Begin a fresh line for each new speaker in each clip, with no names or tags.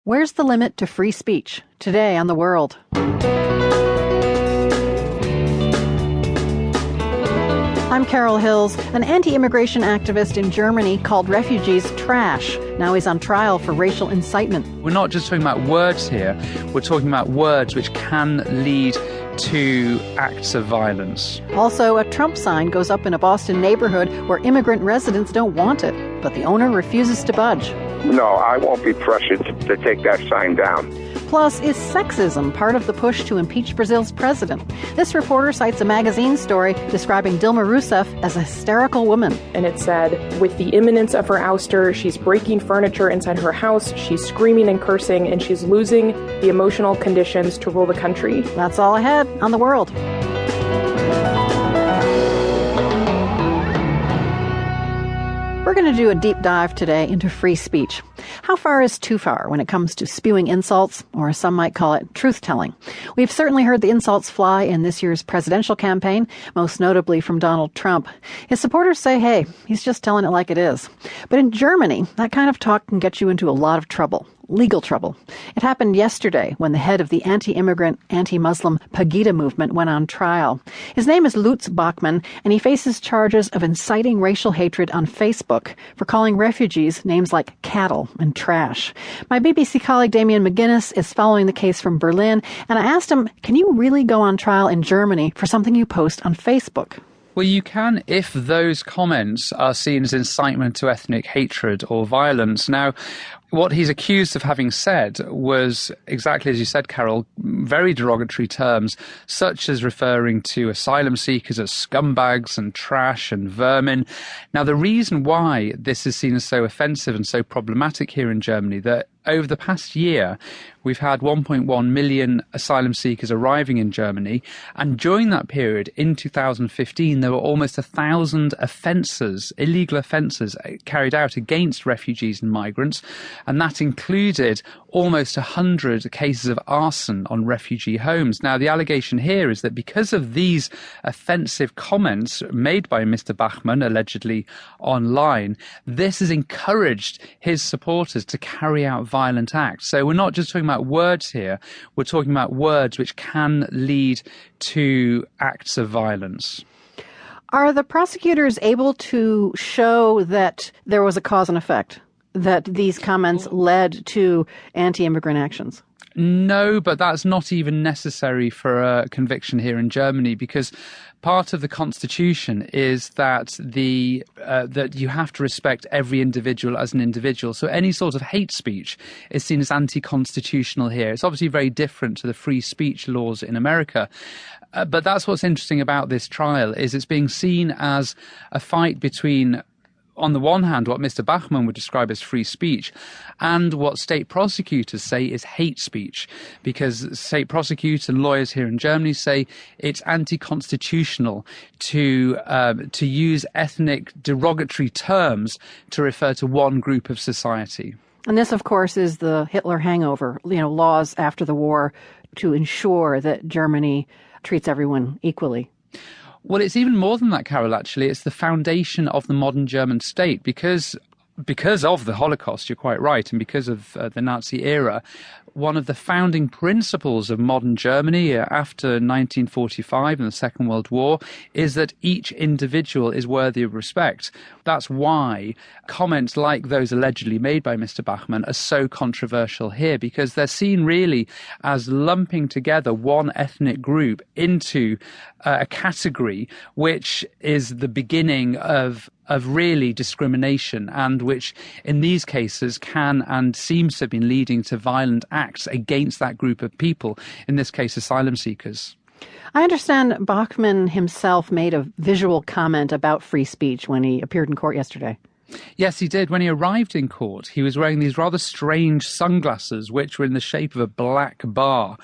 Where's the limit to free speech? Today on The World. I'm Carol Hills. An anti-immigration activist in Germany called refugees trash. Now he's on trial for racial incitement.
We're not just talking about words here. We're talking about words which can lead to acts of violence.
Also, a Trump sign goes up in a Boston neighborhood where immigrant residents don't want it, but the owner refuses to budge.
No, I won't be pressured to take that sign down.
Plus, is sexism part of the push to impeach Brazil's president? This reporter cites a magazine story describing Dilma Rousseff as a hysterical woman.
And it said, with the imminence of her ouster, she's breaking furniture inside her house, she's screaming and cursing, and she's losing the emotional conditions to rule the country.
That's all ahead on The World. We're going to do a deep dive today into free speech. How far is too far when it comes to spewing insults, or as some might call it, truth-telling? We've certainly heard the insults fly in this year's presidential campaign, most notably from Donald Trump. His supporters say, hey, he's just telling it like it is. But in Germany, that kind of talk can get you into a lot of trouble. Legal trouble. It happened yesterday when the head of the anti-immigrant, anti-Muslim Pegida movement went on trial. His name is Lutz Bachmann, and he faces charges of inciting racial hatred on Facebook for calling refugees names like cattle and trash. My BBC colleague Damien McGuinness is following the case from Berlin, and I asked him, can you really go on trial in Germany for something you post on Facebook?
Well, you can if those comments are seen as incitement to ethnic hatred or violence. Now, what he's accused of having said was, exactly as you said, Carol, very derogatory terms, such as referring to asylum seekers as scumbags and trash and vermin. Now, the reason why this is seen as so offensive and so problematic here in Germany, that over the past year, we've had 1.1 million asylum seekers arriving in Germany. And during that period, in 2015, there were almost 1,000 offences, illegal offences, carried out against refugees and migrants. And that included almost 100 cases of arson on refugee homes. Now, the allegation here is that because of these offensive comments made by Mr. Bachmann, allegedly online, this has encouraged his supporters to carry out violent acts. So we're not just talking about words here, we're talking about words which can lead to acts of violence.
Are the prosecutors able to show that there was a cause and effect, that these comments led to anti-immigrant actions?
No, but that's not even necessary for a conviction here in Germany, because part of the constitution is that that you have to respect every individual as an individual. So any sort of hate speech is seen as anti-constitutional here. It's obviously very different to the free speech laws in America. But that's what's interesting about this trial, is it's being seen as a fight between, on the one hand, what Mr. Bachmann would describe as free speech, and what state prosecutors say is hate speech, because state prosecutors and lawyers here in Germany say it's anti-constitutional to use ethnic derogatory terms to refer to one group of society.
And this, of course, is the Hitler hangover, laws after the war to ensure that Germany treats everyone equally.
Well, it's even more than that, Carol, actually. It's the foundation of the modern German state, because of the Holocaust, you're quite right, and because of the Nazi era, one of the founding principles of modern Germany after 1945 and the Second World War is that each individual is worthy of respect. That's why comments like those allegedly made by Mr. Bachmann are so controversial here, because they're seen really as lumping together one ethnic group into a category which is the beginning of really discrimination, and which in these cases can and seems to have been leading to violent acts against that group of people, in this case asylum seekers.
I understand Bachmann himself made a visual comment about free speech when he appeared in court yesterday.
Yes, he did. When he arrived in court, he was wearing these rather strange sunglasses, which were in the shape of a black bar.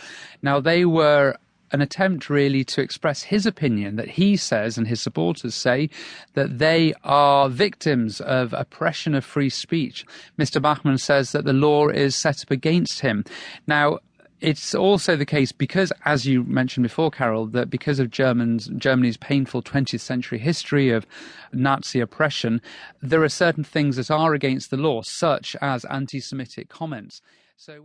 Now, they were an attempt really to express his opinion that he says, and his supporters say, that they are victims of oppression of free speech. Mr. Bachmann says that the law is set up against him. Now, it's also the case because, as you mentioned before, Carol, that because of Germany's painful 20th century history of Nazi oppression, there are certain things that are against the law, such as anti-Semitic comments. So